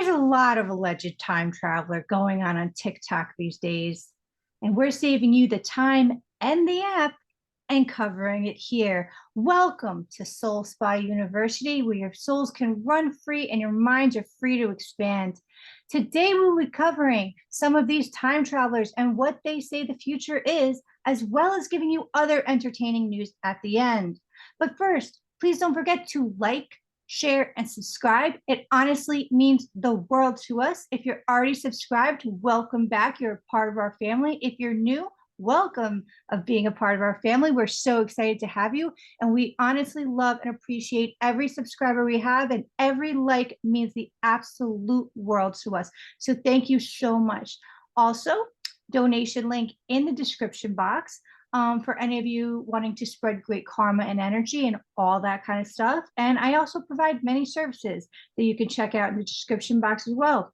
There's a lot of alleged time traveler going on TikTok these days, and we're saving you the time and the app and covering it here. Welcome to Soul Spy University, where your souls can run free and your minds are free to expand. Today, we'll be covering some of these time travelers and what they say the future is, as well as giving you other entertaining news at the end. But first, please don't forget to like, share, and subscribe. It honestly means the world to us. If you're already subscribed, welcome back. You're a part of our family. If you're new, welcome of being a part of our family. We're so excited to have you. And we honestly love and appreciate every subscriber we have, and every like means the absolute world to us. So thank you so much. Also, donation link in the description box. For any of you wanting to spread great karma and energy and all that kind of stuff. And I also provide many services that you can check out in the description box as well,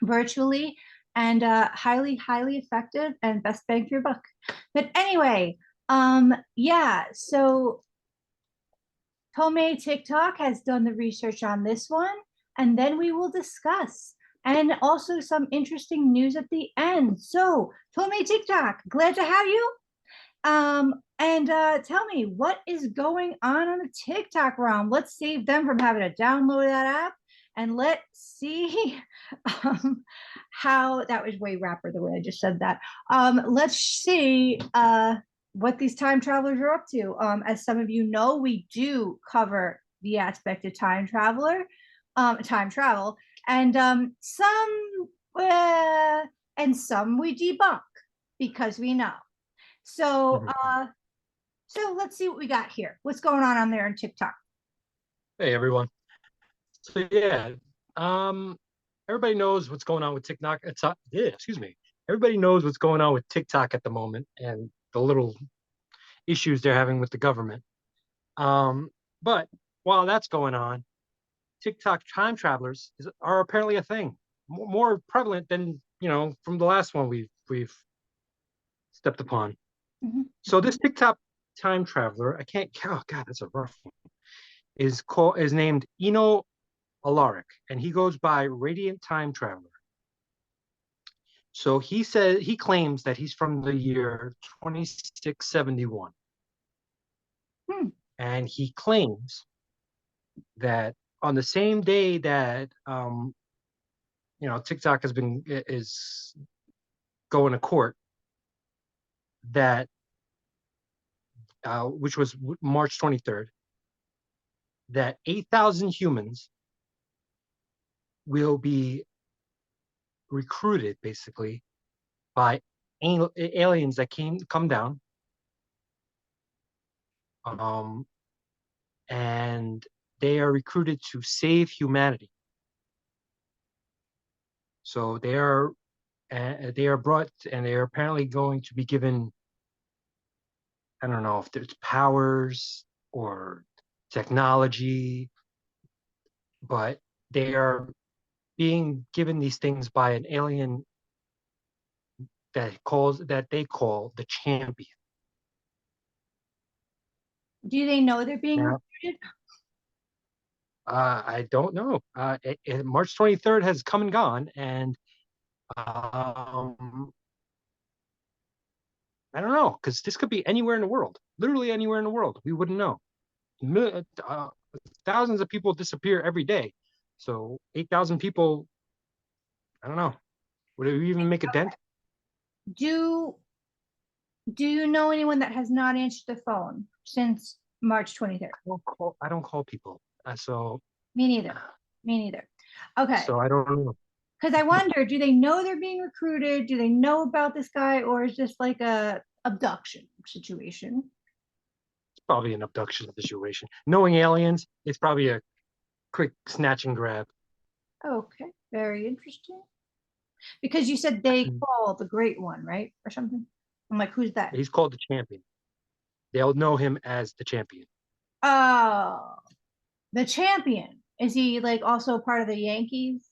virtually, and highly, highly effective and best bang for your buck. But anyway, yeah, so Tomei TikTok has done the research on this one, and then we will discuss. And also some interesting news at the end. So, Tomei TikTok, glad to have you. And tell me, what is going on the TikTok realm? Let's save them from having to download that app, and let's see how that was way rapper the way I just said that. Let's see what these time travelers are up to. As some of you know, we do cover the aspect of time travel, and some we debunk because we know. So, so let's see what we got here. What's going on there in TikTok? Hey everyone. So yeah, everybody knows what's going on with TikTok. Excuse me. Everybody knows what's going on with TikTok at the moment and the little issues they're having with the government. But while that's going on, TikTok time travelers are apparently a thing, more prevalent than from the last one we've stepped upon. Mm-hmm. So this TikTok time traveler, I can't. Oh God, that's a rough one. Is named Eno Alaric, and he goes by Radiant Time Traveler. So he claims that he's from the year 2671, and he claims that on the same day that TikTok is going to court, that which was March 23rd, that 8,000 humans will be recruited basically by aliens that come down, and they are recruited to save humanity. So they are brought, and they are apparently going to be given, I don't know if there's powers or technology, but they are being given these things by an alien that they call the champion. Do they know they're being recruited? I don't know. March 23rd has come and gone, and I don't know, because this could be anywhere in the world, literally anywhere in the world. We wouldn't know. Thousands of people disappear every day. So 8,000 people, I don't know. Would it even make a dent? Do you know anyone that has not answered the phone since March 23rd? I don't call people. So me neither. Okay. So I don't know. Because I wonder, do they know they're being recruited? Do they know about this guy, or is this like a abduction situation? It's probably an abduction situation. Knowing aliens, it's probably a quick snatch and grab. Okay, very interesting. Because you said they call the Great One, right, or something. I'm like, who's that? He's called the Champion. They'll know him as the Champion. Oh, the Champion. Is he like also part of the Yankees?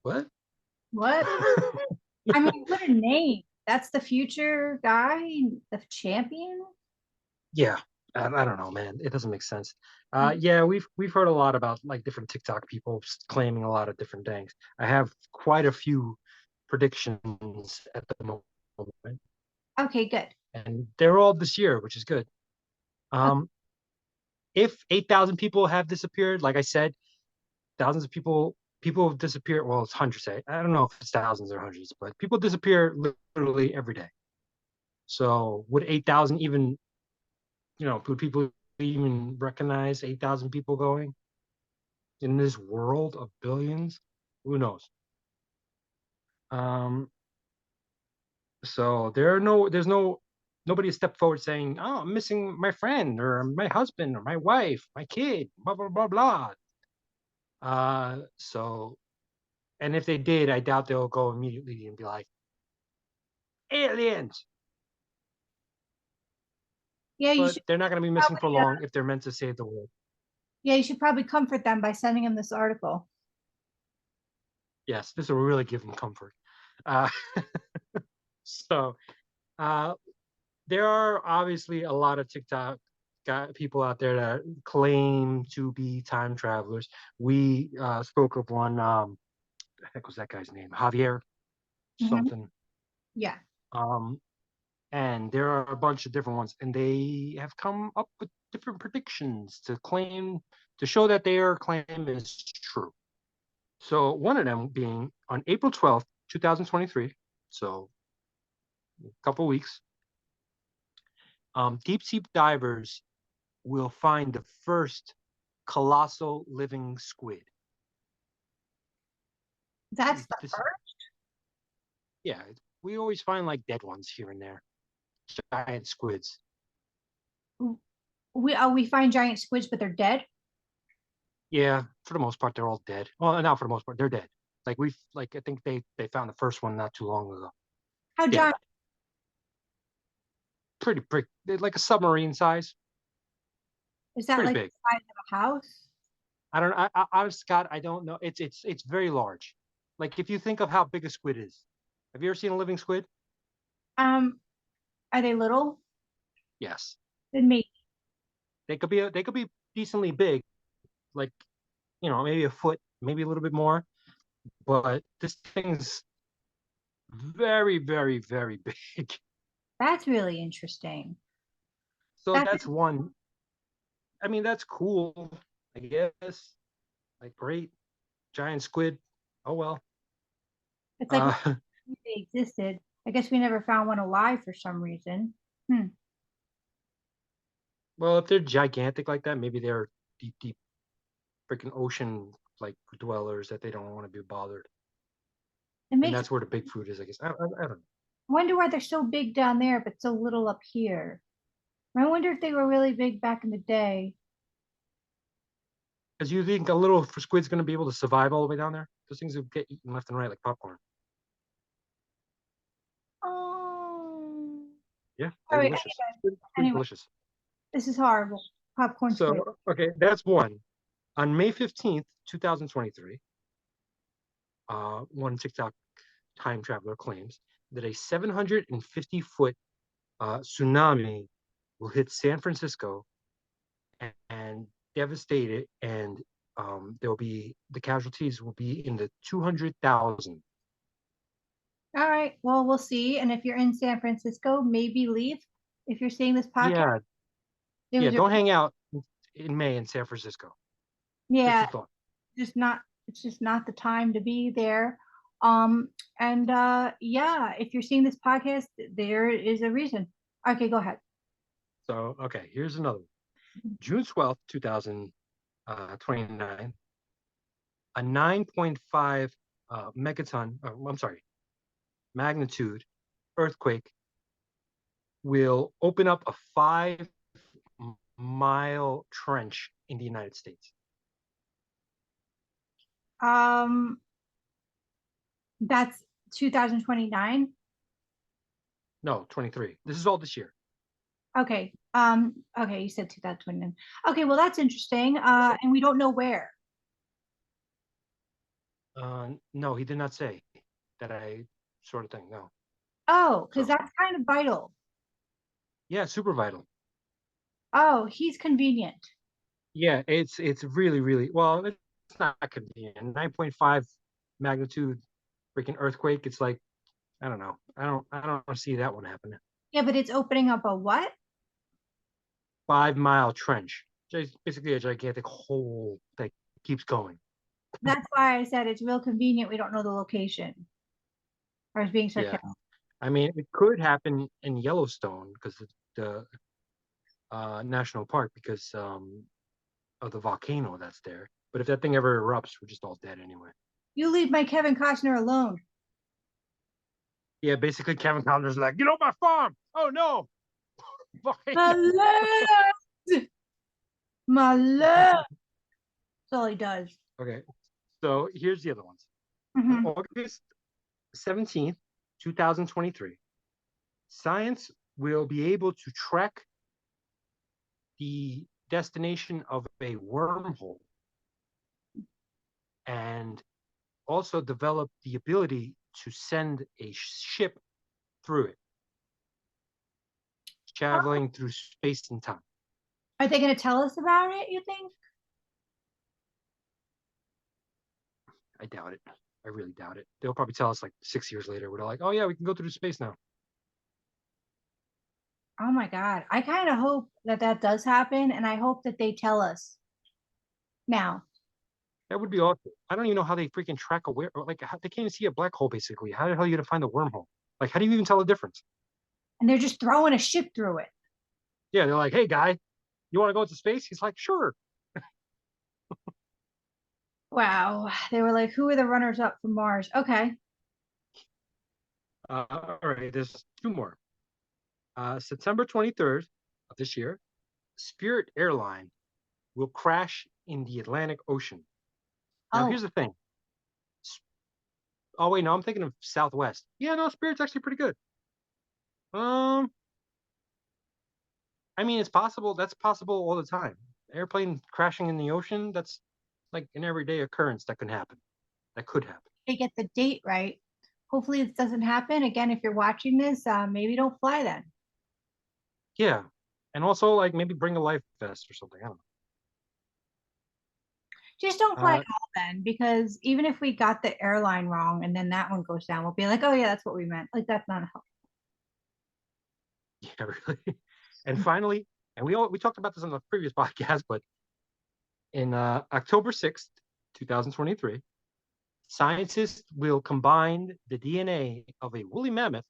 What? What? I mean, what a name. That's the future guy, the Champion? Yeah. I don't know, man. It doesn't make sense. Mm. Yeah, we've heard a lot about like different TikTok people claiming a lot of different things. I have quite a few predictions at the moment, Okay, good. and they're all this year, which is good. Okay. Um, if 8,000 people have disappeared, like I said, thousands of people have disappeared. Well, it's hundreds. I don't know if it's thousands or hundreds, but people disappear literally every day. So would 8,000 even, would people even recognize 8,000 people going in this world of billions? Who knows? Um, so nobody has stepped forward saying, "Oh, I'm missing my friend or my husband or my wife, my kid, blah blah blah blah." So and if they did, I doubt they'll go immediately and be like, aliens. Yeah, you But should they're not going to be missing for probably long if they're meant to save the world. yeah, you should probably comfort them by sending them this article. Yes, this will really give them comfort. Uh, so uh, there are obviously a lot of TikTok people out there that claim to be time travelers. We spoke of one. The heck was that guy's name? Javier Hmm. something. Yeah. Um, and there are a bunch of different ones, and they have come up with different predictions to show that their claim is true. So one of them being on April 12th, 2023, so a couple weeks, deep sea divers will find the first colossal living squid. That's the This is first. yeah, we always find like dead ones here and there, giant squids. We find giant squids, but they're dead. Yeah, for the most part, they're all dead. Well, not for the most part, they're dead. Like I think they found the first one not too long ago. How Dead, giant pretty big, like a submarine size, is that? pretty Like big. the size of a house? I don't. Scott, I don't know. It's very large. Like if you think of how big a squid is, have you ever seen a living squid? Um, are they little? Yes, Then maybe. they could be decently big, like maybe a foot, maybe a little bit more. But this thing's very, very, very big. That's really interesting. So That's that's one. I mean, that's cool, I guess. Like great giant squid. Oh well. it's like Uh, they existed. I guess we never found one alive for some reason. Hmm. well, if they're gigantic like that, maybe they're deep, deep freaking ocean like dwellers that they don't want to be bothered. It And makes me that's where the big food is, I guess. I don't know. wonder why they're so big down there, but so little up here. I wonder if they were really big back in the day. Because you think a little squid's going to be able to survive all the way down there? Those things will get eaten left and right like popcorn. Oh. Yeah, All they're right. delicious. It's pretty Anyway, delicious. this is horrible. Popcorn squid. So, okay, that's one. On May 15th, 2023, one TikTok time traveler claims that a 750-foot tsunami will hit San Francisco and devastate it, and the casualties will be in the 200,000. All right. Well, we'll see. And if you're in San Francisco, maybe leave. If you're seeing this podcast, Yeah, it yeah. was a Don't hang out in May in San Francisco. Just yeah, a thought. just not it's just not the time to be there. Um and yeah, if you're seeing this podcast, there is a reason. Okay, go ahead. So, okay, here's another one. June 12th, 2029, a 9.5 megaton, I'm sorry, magnitude earthquake will open up a 5-mile trench in the United States. Um that's 2029. No, 23. This is all this year. Okay. Okay, you said 2029. Okay, well that's interesting. And we don't know where. No, he did not say that I sort of thing. No. Oh, because So, that's kind of vital. yeah, super vital. Oh, he's convenient. Yeah, it's really, really well, it's not convenient. 9.5 magnitude freaking earthquake. It's like, I don't know. I don't see that one happening. Yeah, but it's opening up a what? 5 mile trench. Just basically a gigantic hole that keeps going. That's why I said it's real convenient. We don't know the location. I was being Yeah. sarcastic. I mean, it could happen in Yellowstone because the national park because of the volcano that's there. But if that thing ever erupts, we're just all dead anyway. You leave my Kevin Costner alone. Yeah, basically Kevin Conner's like, get off my farm. Oh no. My love, my love. That's all he does. Okay. So here's the other ones. On Hmm. August 17th, 2023, science will be able to track the destination of a wormhole and also develop the ability to send a ship through it, traveling through space and time. Are they going to tell us about it, you think? I doubt it. I really doubt it. They'll probably tell us like 6 years later. We're like, oh yeah, we can go through space now. Oh my God. I kind of hope that that does happen. And I hope that they tell us now. That would be awesome. I don't even know how they freaking track a where. Like how, they can't even see a black hole. Basically, how the hell are you gonna find the wormhole? Like, how do you even tell the difference? And they're just throwing a ship through it. Yeah, they're like, hey guy, you want to go into space? He's like, sure. Wow. They were like, who are the runners up for Mars? Okay. All right, there's two more. September 23rd of this year, Spirit Airline will crash in the Atlantic Ocean. Now, Oh, here's the thing. Oh wait, no, I'm thinking of Southwest. Yeah, no, Spirit's actually pretty good. Um, I mean, it's possible. That's possible all the time. Airplane crashing in the ocean. That's like an everyday occurrence that can happen. That could happen. they get the date right. Hopefully this doesn't happen. Again, if you're watching this, maybe don't fly then. Yeah, and also like maybe bring a life vest or something. I don't Just don't know. fly at all then, because even if we got the airline wrong and then that one goes down, we'll be like, oh yeah, that's what we meant. Like that's not helpful. Yeah, really. And finally, and we talked about this on the previous podcast, but in October 6th, 2023, scientists will combine the DNA of a woolly mammoth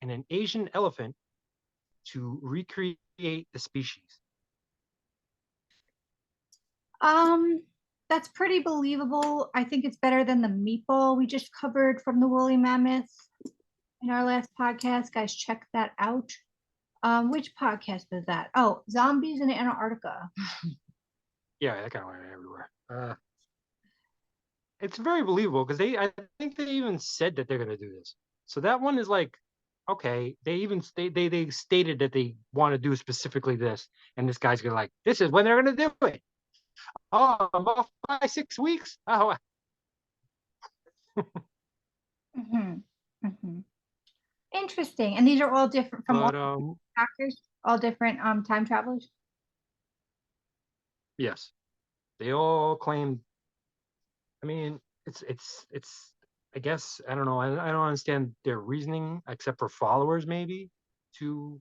and an Asian elephant to recreate the species. Um, that's pretty believable. I think it's better than the meatball we just covered from the woolly mammoth in our last podcast. Guys, check that out. Which podcast was that? Oh, Zombies in Antarctica. Yeah, that kind of went everywhere. It's very believable because I think they even said that they're going to do this. So that one is like, okay, they stated that they want to do specifically this, and this guy's gonna like, this is when they're going to do it. Oh, about 5 6 weeks. Oh, Hmm. Hmm. Interesting. And these are all different from all but actors, all different time travelers. yes, they all claim. I mean, it's. I guess I don't know. I don't understand their reasoning, except for followers, maybe, to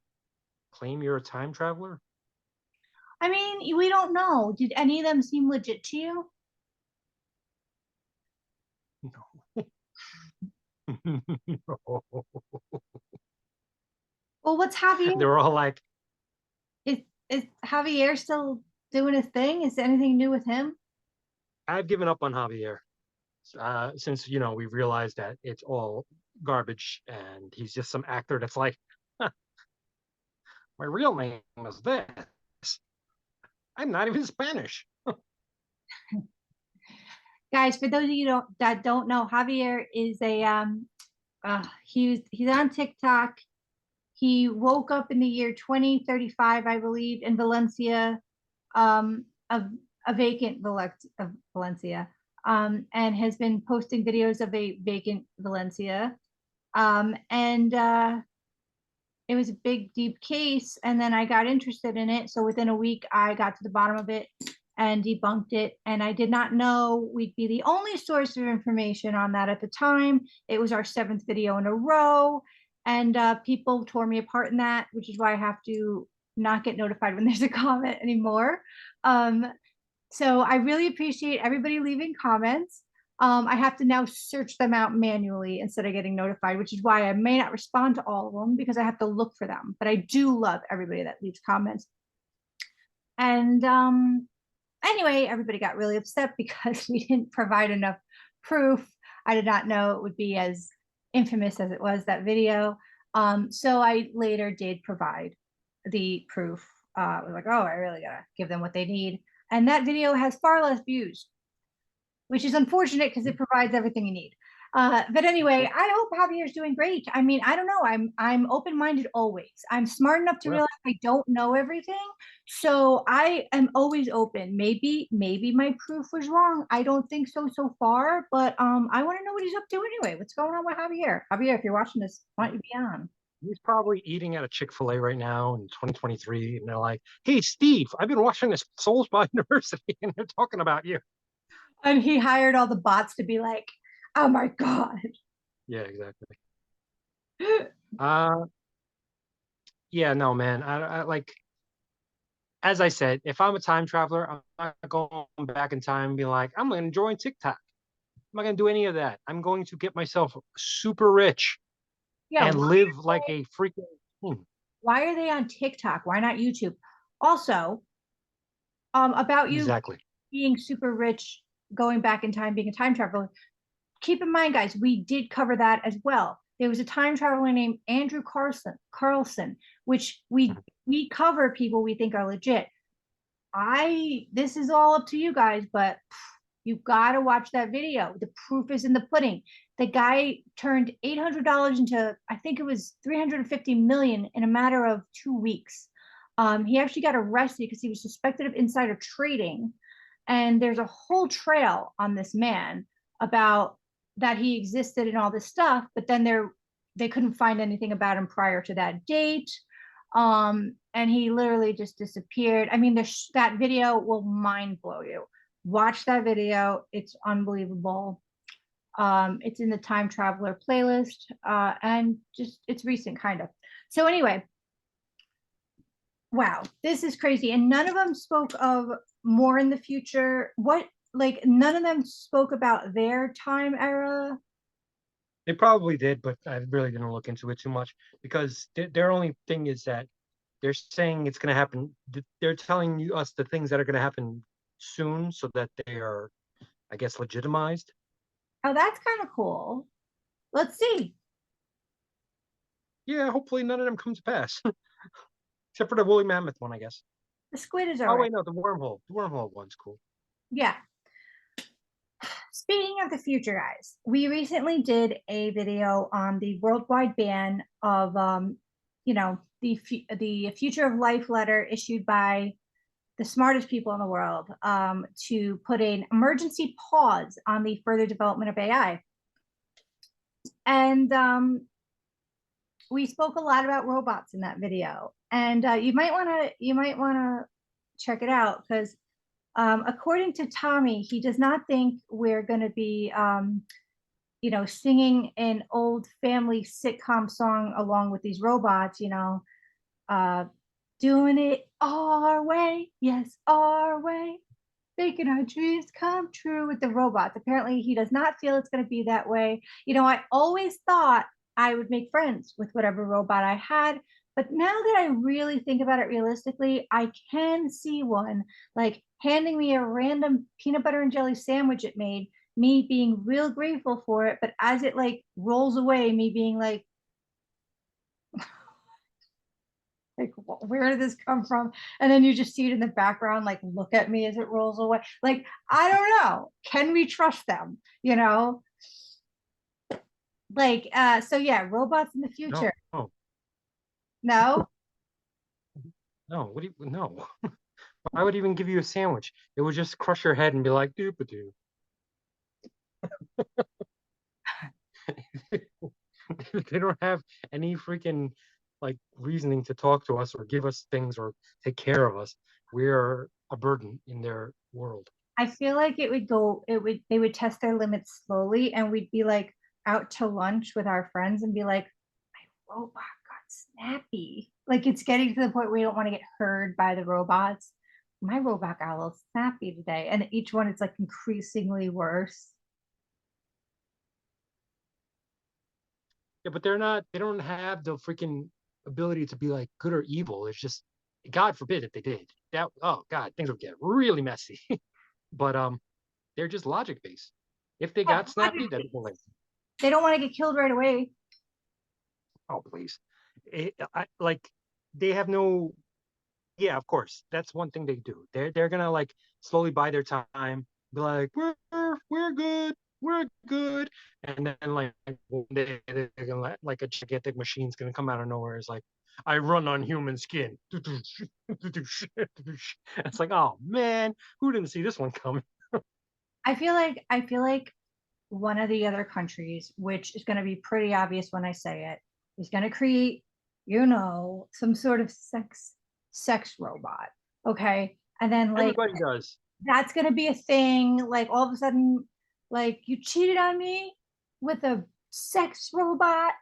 claim you're a time traveler. I mean, we don't know. Did any of them seem legit to you? No. Well, what's Javier? They were all like, Is is Javier still doing his thing? Is there anything new with him? I've given up on Javier since we realized that it's all garbage and he's just some actor that's like, huh, my real name is this. I'm not even Spanish. Guys, for those of you that don't know, Javier is a he's on TikTok. He woke up in the year 2035, I believe, in Valencia, a vacant of Valencia, and has been posting videos of a vacant Valencia. And it was a big, deep case, and then I got interested in it. So within a week, I got to the bottom of it and debunked it. And I did not know we'd be the only source of information on that at the time. It was our seventh video in a row, and people tore me apart in that, which is why I have to not get notified when there's a comment anymore. Um, so I really appreciate everybody leaving comments. I have to now search them out manually instead of getting notified, which is why I may not respond to all of them because I have to look for them. But I do love everybody that leaves comments. And anyway, everybody got really upset because we didn't provide enough proof. I did not know it would be as infamous as it was, that video. So I later did provide the proof. I was like, oh, I really gotta give them what they need. And that video has far less views, which is unfortunate because it provides everything you need. But anyway, I hope Javier's doing great. I mean, I don't know. I'm open-minded always. I'm smart enough to Well, realize I don't know everything, so I am always open. Maybe my proof was wrong. I don't think so so far, but I want to know what he's up to anyway. What's going on with Javier? Javier, if you're watching this, why don't you be on? he's probably eating at a Chick-fil-A right now in 2023, and they're like, "Hey, Steve, I've been watching this Soul Spy University, and they're talking about you." And he hired all the bots to be like, "Oh my god." Yeah, exactly. Uh, yeah, no, man. I like, as I said, if I'm a time traveler, I'm not going back in time and be like, I'm going to join TikTok. I'm not going to do any of that. I'm going to get myself super rich Yeah, and live like a freaking king. why are they on TikTok? Why not YouTube? Also, about you Exactly. being super rich, going back in time, being a time traveler. Keep in mind, guys, we did cover that as well. There was a time traveler named Andrew Carlson, which we cover people we think are legit. This is all up to you guys, but you got to watch that video. The proof is in the pudding. The guy turned $800 into, I think it was 350 million in a matter of 2 weeks. He actually got arrested because he was suspected of insider trading. And there's a whole trail on this man about that he existed and all this stuff, but then they couldn't find anything about him prior to that date. And he literally just disappeared. I mean, that video will mind blow you. Watch that video. It's unbelievable. It's in the Time Traveler playlist, and just it's recent, kind of. So anyway, wow, this is crazy. And none of them spoke of more in the future. What, like, none of them spoke about their time era. They probably did, but I really didn't look into it too much because their only thing is that they're saying it's going to happen. They're telling us the things that are going to happen soon so that they are, I guess, legitimized. Oh, that's kind of cool. Let's see. Yeah, hopefully none of them come to pass, except for the woolly mammoth one, I guess. The squid is all Oh right. wait, no, the wormhole. The wormhole one's cool. Yeah. Speaking of the future, guys, we recently did a video on the worldwide ban of, the future of life letter issued by the smartest people in the world, to put an emergency pause on the further development of AI. And we spoke a lot about robots in that video, and you might want to check it out because, according to Tommy, he does not think we're going to be, singing an old family sitcom song along with these robots, uh, doing it our way, yes, our way, making our dreams come true with the robots. Apparently, he does not feel it's going to be that way. I always thought I would make friends with whatever robot I had. But now that I really think about it realistically, I can see one like handing me a random peanut butter and jelly sandwich it made, me being real grateful for it. But as it like rolls away, me being like, where did this come from? And then you just see it in the background, like, look at me as it rolls away. Like, I don't know. Can we trust them? So yeah, robots in the No, future. no, No? no. What do you? No. I would even give you a sandwich. It would just crush your head and be like, doop doo. They don't have any freaking like reasoning to talk to us or give us things or take care of us. We're a burden in their world. I feel like they would test their limits slowly, and we'd be like out to lunch with our friends and be like, my robot got snappy. Like it's getting to the point where we don't want to get heard by the robots. My robot got a little snappy today. And each one is like increasingly worse. Yeah, but they're not. They don't have the freaking ability to be like good or evil. It's just, God forbid if they did that. Oh God, things would get really messy. But they're just logic based. If they Yeah, got snappy, that'd be like, they don't want to get killed right away. oh please, like they have no. Yeah, of course, that's one thing they do. They're gonna like slowly buy their time, be like, we're good, we're good, and then like one day they're gonna like a gigantic machine's gonna come out of nowhere. It's like, I run on human skin. It's like, oh man, who didn't see this one coming? I feel like one of the other countries, which is going to be pretty obvious when I say it, is going to create, some sort of sex robot. Okay. And then like Everybody does. that's going to be a thing. Like all of a sudden, like you cheated on me with a sex robot.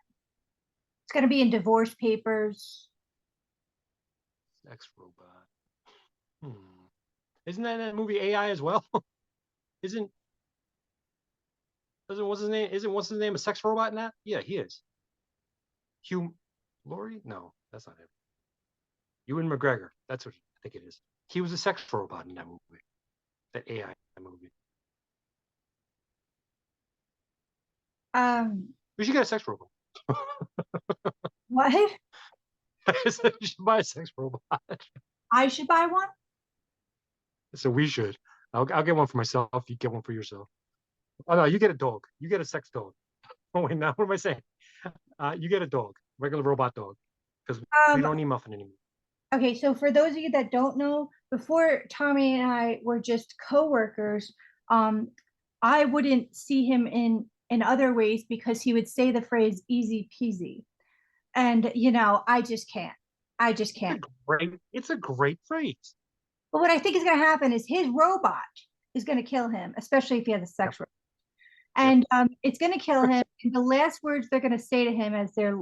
It's going to be in divorce papers. Sex robot. Hmm. Isn't that in that movie AI as well? Isn't doesn't what's his name? Isn't what's his name a sex robot in that? Yeah, he is. Hugh Laurie? No, that's not him. Ewan McGregor. That's what I think it is. He was a sex robot in that movie. That AI movie. Um, We should get a sex robot. what? You should buy a sex robot. I should buy one? So we should. I'll get one for myself. You get one for yourself. Oh no, you get a dog. You get a sex dog. Oh wait, now what am I saying? You get a dog, regular robot dog, because we Um, don't need Muffin anymore. okay, so for those of you that don't know, before Tommy and I were just coworkers, um, I wouldn't see him in other ways because he would say the phrase easy peasy. And I just can't. I just can't. It's a great phrase. But what I think is going to happen is his robot is going to kill him, especially if he has a Yep, sex robot. yep. And it's going to kill him. And the last words they're going to say to him as they're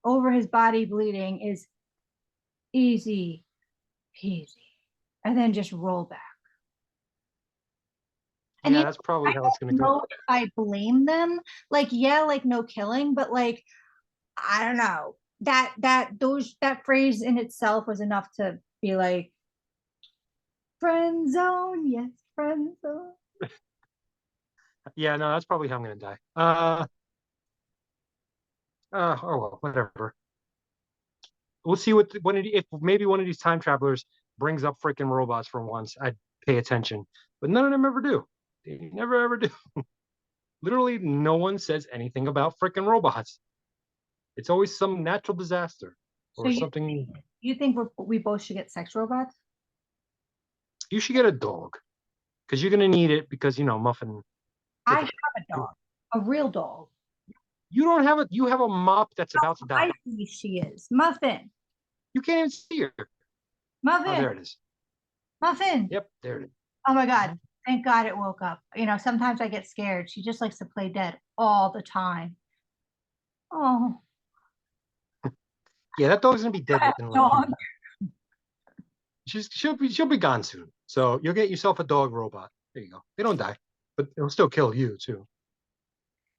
over his body bleeding is easy peasy, and then just roll back. And Yeah, that's I probably how it's don't gonna go. know if I blame them. Like, yeah, like no killing, but like I don't know. That phrase in itself was enough to be like friend zone, yes, friend zone. Yeah, no, that's probably how I'm gonna die. Oh well, whatever. We'll see what when if maybe one of these time travelers brings up freaking robots for once. I'd pay attention, but none of them ever do. They never ever do. Literally, no one says anything about freaking robots. It's always some natural disaster So or something. you think we both should get sex robots? You should get a dog because you're gonna need it because Muffin. It's I like have a dog, a real dog. you don't have a you have a mop that's about to I die. see she is. Muffin, You can't even see her. Oh, Muffin, there it is. Muffin. Yep, there it is. Oh my Mhm. God. Thank God it woke up. Sometimes I get scared. She just likes to play dead all the time. Oh, Yeah, that dog's gonna be dead within like a few. dog. She'll be gone soon. So you'll get yourself a dog robot. There you go. They don't die, but it'll still kill you too.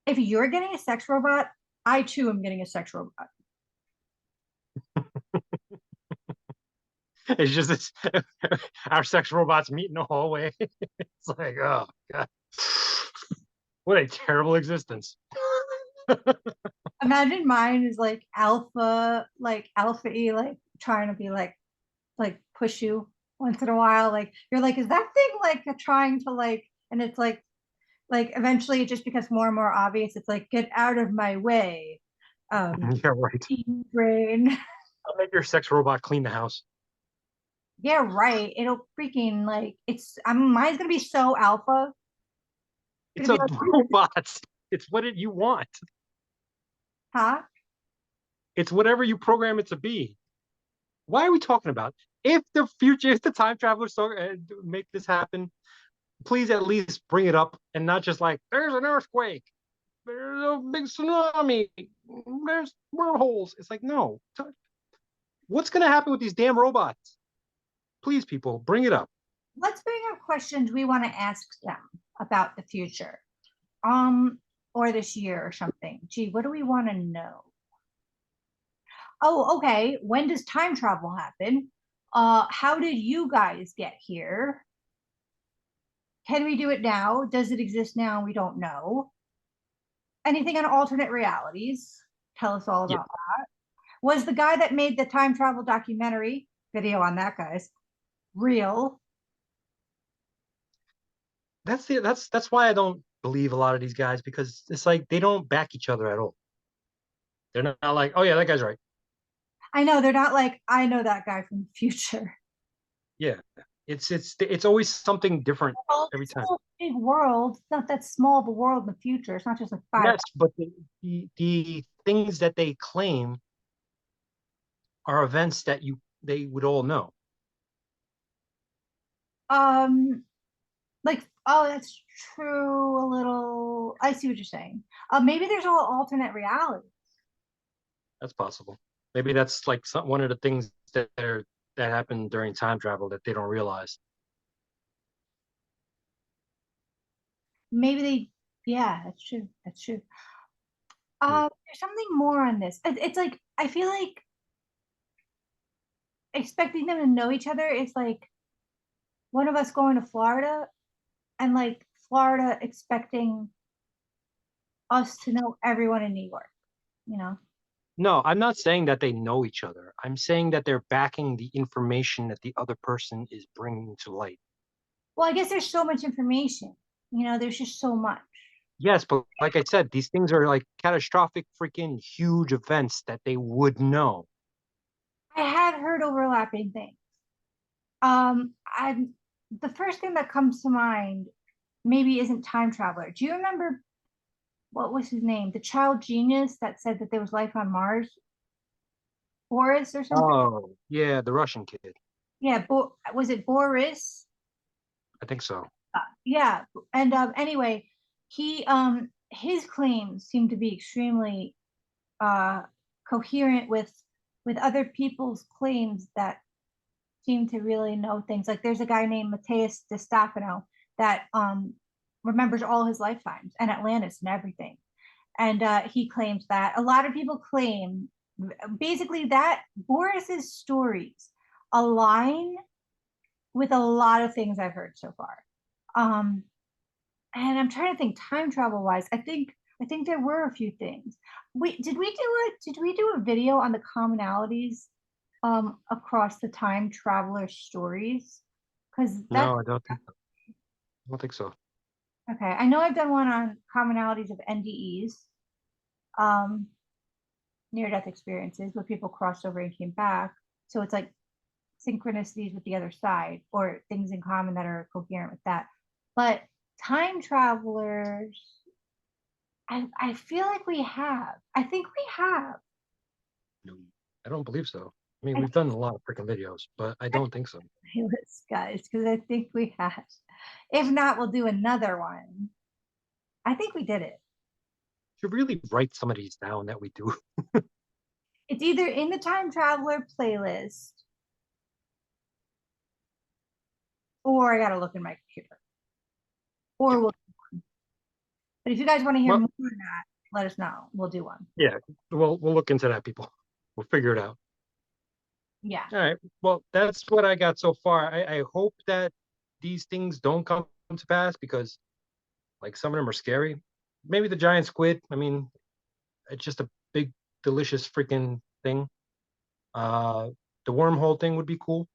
If you're getting a sex robot, I too am getting a sex robot. It's just this, our sex robots meet in the hallway. It's like, oh god, what a terrible existence. Imagine mine is like alpha E, like trying to be like push you once in a while. Like you're like, is that thing like trying to like, and it's like eventually it just becomes more and more obvious. It's like, get out of my way. Yeah, right. Brain. I'll make your sex robot clean the house. Yeah, right. It'll freaking like mine's gonna be so alpha. It's It's gonna a be like, robot. It's what you want. huh? It's whatever you program it to be. Why are we talking about? If the future, if the time travelers make this happen, please at least bring it up and not just like, there's an earthquake, there's a big tsunami, there's wormholes. It's like, no. What's going to happen with these damn robots? Please, people, bring it up. Let's bring up questions we want to ask them about the future. Um, or this year or something. Gee, what do we want to know? Oh, okay. When does time travel happen? How did you guys get here? Can we do it now? Does it exist now? We don't know. Anything on alternate realities? Tell us all Yeah, about that. Was the guy that made the time travel documentary video on that, guys, real? that's why I don't believe a lot of these guys because it's like they don't back each other at all. They're not like, oh yeah, that guy's right. I know they're not like, I know that guy from the future. Yeah, it's always something different Well, every it's time. still a big world. It's not that small of a world in the future. It's not just like five. Yes, but the things that they claim are events that they would all know. Um, like, oh, that's true. A little. I see what you're saying. Maybe there's all alternate reality. That's possible. Maybe that's like one of the things that happen during time travel that they don't realize. Maybe they. Yeah, that's true. That's true. Hmm. There's something more on this. It's like I feel like expecting them to know each other is like one of us going to Florida and like Florida expecting us to know everyone in New York, you know? No, I'm not saying that they know each other. I'm saying that they're backing the information that the other person is bringing to light. Well, I guess there's so much information, there's just so much. Yes, but like I said, these things are like catastrophic, freaking huge events that they would know. I have heard overlapping things. I'm the first thing that comes to mind maybe isn't time traveler. Do you remember what was his name? The child genius that said that there was life on Mars, Boris or something? Oh, yeah, the Russian kid. Yeah, was it Boris? I think so. Yeah, and anyway, he his claims seem to be extremely uh coherent with other people's claims that seem to really know things. Like there's a guy named Matthias De Stefano that remembers all his lifetimes and Atlantis and everything. And he claims that a lot of people claim basically that Boris's stories align with a lot of things I've heard so far. Um, and I'm trying to think time travel wise. I think there were a few things. Wait, did we do a video on the commonalities across the time traveler stories? Because that's No, I don't think so. okay. I know I've done one on commonalities of NDEs, um, near death experiences, where people crossed over and came back. So it's like synchronicities with the other side or things in common that are coherent with that. But time travelers, I feel like we have. I think we have. No, I don't believe so. I mean, I we've done a lot of freaking videos, but I don't think so. playlist, guys, because I think we have. If not, we'll do another one. I think we did it. Should really write some of these down that we do. It's either in the time traveler playlist or I gotta look in my computer. Yeah. Or we'll, but if you guys want to hear Well, more on that, let us know. We'll do one. yeah. We'll look into that, people. We'll figure it out. Yeah. All right. Well, that's what I got so far. I hope that these things don't come to pass because, like, some of them are scary. Maybe the giant squid. I mean, it's just a big, delicious freaking thing. Uh, the wormhole thing would be cool.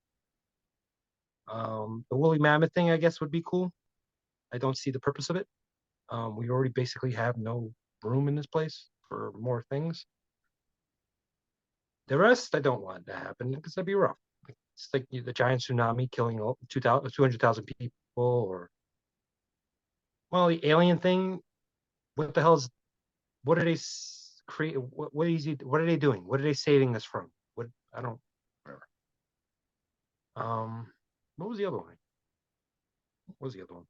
The woolly mammoth thing, I guess, would be cool. I don't see the purpose of it. We already basically have no room in this place for more things. The rest, I don't want to happen because that'd be rough. It's like the giant tsunami killing 200,000 people, or well, the alien thing. What the hell's what are they? create. What is he? What are they doing? What are they saving us from? What I don't. Whatever. What was the other one? What was the other one?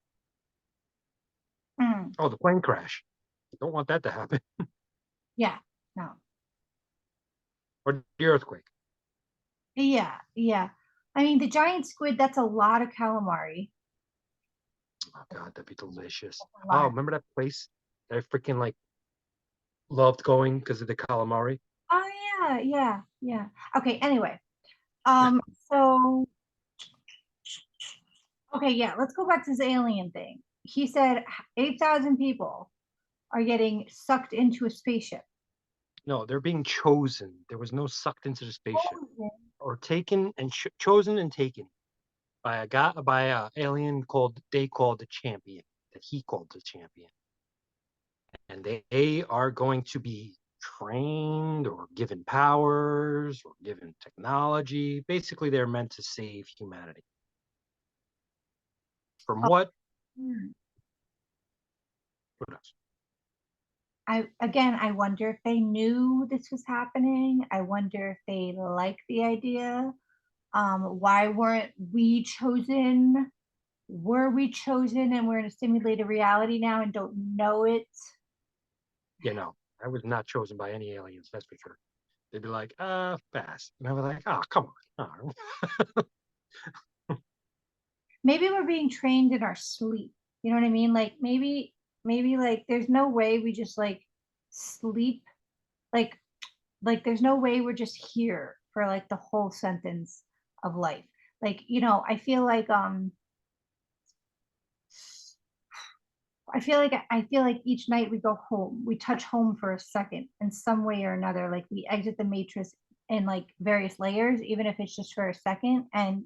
Mm, Oh, the plane crash. Don't want that to happen. yeah, no, Or the earthquake. yeah, yeah. I mean, the giant squid, that's a lot of calamari. Oh God, that'd be delicious. That's a Oh, lot. remember that place that I freaking like loved going because of the calamari? Oh yeah, yeah, yeah. Okay, anyway. Um, so okay, yeah, let's go back to this alien thing. He said 8,000 people are getting sucked into a spaceship. No, they're being chosen. There was no sucked into the spaceship Chosen. or taken and chosen and taken by a guy by a alien called they called the champion that he called the champion, and they are going to be trained or given powers or given technology. Basically, they're meant to save humanity. From Oh, what? hmm. Who knows? I wonder if they knew this was happening. I wonder if they like the idea. Why weren't we chosen? Were we chosen and we're in a simulated reality now and don't know it? You know, I was not chosen by any aliens. That's for sure. They'd be like, pass. And I was like, oh, come on. Oh. Maybe we're being trained in our sleep. You know what I mean? Like maybe like there's no way we just like sleep like there's no way we're just here for like the whole sentence of life. Like, I feel like I feel like each night we go home, we touch home for a second in some way or another. Like we exit the matrix in like various layers, even if it's just for a second. And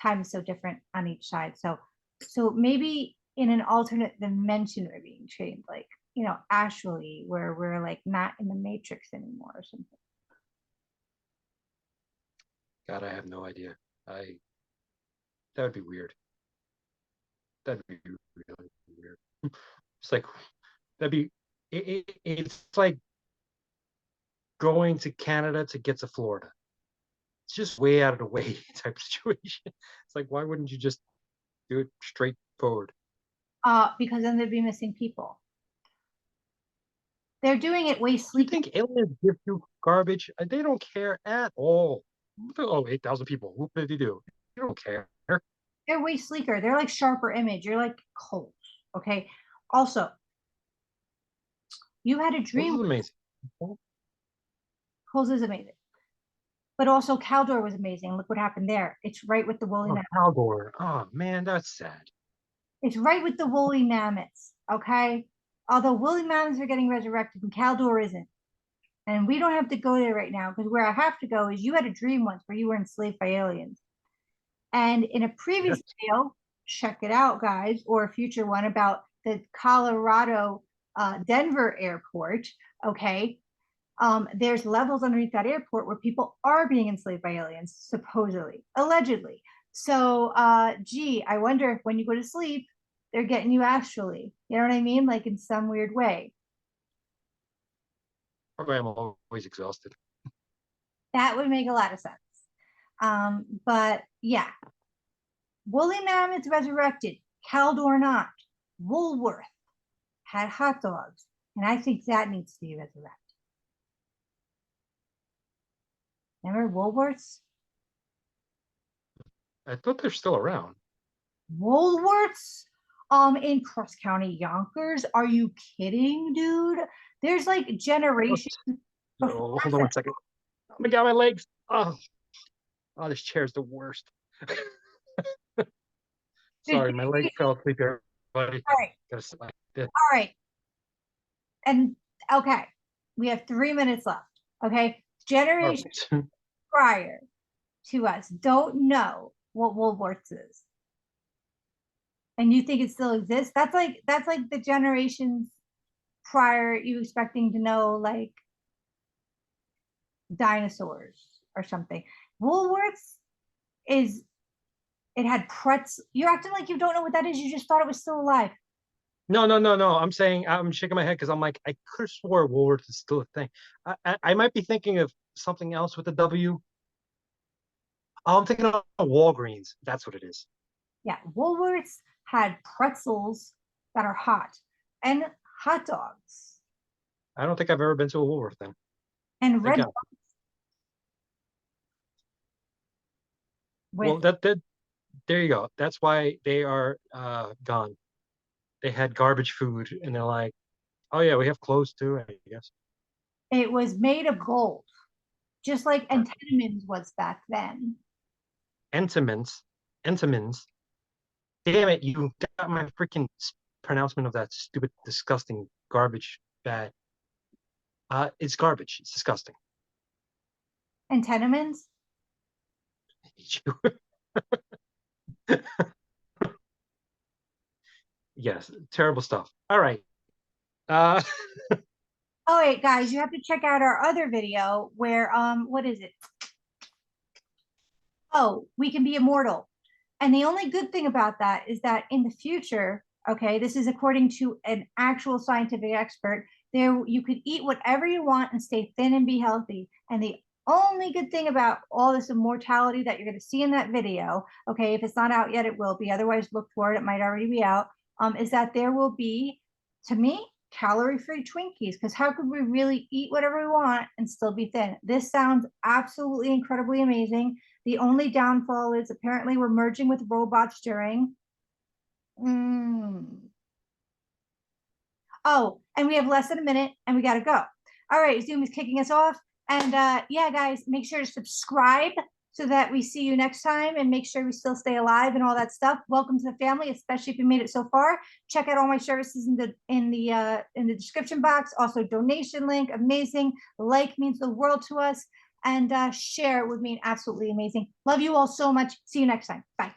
time is so different on each side. So maybe in an alternate dimension we're being trained, like, actually where we're like not in the matrix anymore or something. God, I have no idea. I That would be weird. That'd be really weird. It's like that'd be it's like going to Canada to get to Florida. It's just way out of the way type of situation. It's like why wouldn't you just do it straightforward? Because then there'd be missing people. They're doing it way You sleeker. think aliens give you garbage? They don't care at all. Oh, 8,000 people. What did they do? You don't care. They're way sleeker. They're like sharper image. You're like cold. Okay. Also, you had a This dream. is amazing. Coles is amazing. But also Caldor was amazing. Look what happened there. It's right with the woolly Oh, mammoths. Haldor. Oh man, that's sad. It's right with the woolly mammoths. Okay. Although woolly mammoths are getting resurrected and Caldor isn't. And we don't have to go there right now because where I have to go is you had a dream once where you were enslaved by aliens. And in a previous Yes. video, check it out, guys, or a future one about the Colorado Denver airport. Okay. There's levels underneath that airport where people are being enslaved by aliens, supposedly, allegedly. So, gee, I wonder if when you go to sleep, they're getting you actually. You know what I mean? Like in some weird way. Probably I'm always exhausted. That would make a lot of sense. But yeah, woolly mammoths resurrected, Caldor not. Woolworth had hot dogs, and I think that needs to be resurrected. Remember Woolworths? I thought they're still around. Woolworths in Cross County Yonkers. Are you kidding, dude? There's like generations Oops. before Oh, hold on us. one second. Oh my god, my legs. Oh, this chair's the worst. Dude, Sorry, my leg fell asleep, everybody. all right, Gotta sit like this. all right. And okay, we have 3 minutes left. Okay. Generation Perfect. prior to us don't know what Woolworths is. And you think it still exists? That's like the generations prior you expecting to know like dinosaurs or something. Woolworths is it had pretz. You're acting like you don't know what that is. You just thought it was still alive. No, no, no, no. I'm saying I'm shaking my head because I'm like I could have swore Woolworths is still a thing. I might be thinking of something else with the W. Oh, I'm thinking of Walgreens. That's what it is. Yeah, Woolworths had pretzels that are hot and hot dogs I don't think I've ever been to a Woolworth then. and Thank red God. buns with Well, that there you go. That's why they are gone. They had garbage food, and they're like, oh yeah, we have clothes too, I guess. it was made of gold, just like All right. Entenmann's was back then. Entenmann's, Entenmann's. Damn it, you got my freaking pronouncement of that stupid, disgusting garbage bad. It's garbage. It's disgusting. Entenmann's. Yes, terrible stuff. All right. Uh, Oh wait, guys, you have to check out our other video where what is it? Oh, we can be immortal. And the only good thing about that is that in the future, okay, this is according to an actual scientific expert, there you could eat whatever you want and stay thin and be healthy. And the only good thing about all this immortality that you're going to see in that video, okay, if it's not out yet, it will be. Otherwise, look for it. It might already be out. Is that there will be, to me, calorie-free Twinkies. Because how could we really eat whatever we want and still be thin? This sounds absolutely incredibly amazing. The only downfall is apparently we're merging with robots during. Mm. Oh, and we have less than a minute and we got to go. All right, Zoom is kicking us off. And yeah, guys, make sure to subscribe so that we see you next time and make sure we still stay alive and all that stuff. Welcome to the family, especially if you made it so far. Check out all my services in the description box. Also, donation link, amazing. Like means the world to us, and share would mean absolutely amazing. Love you all so much. See you next time. Bye.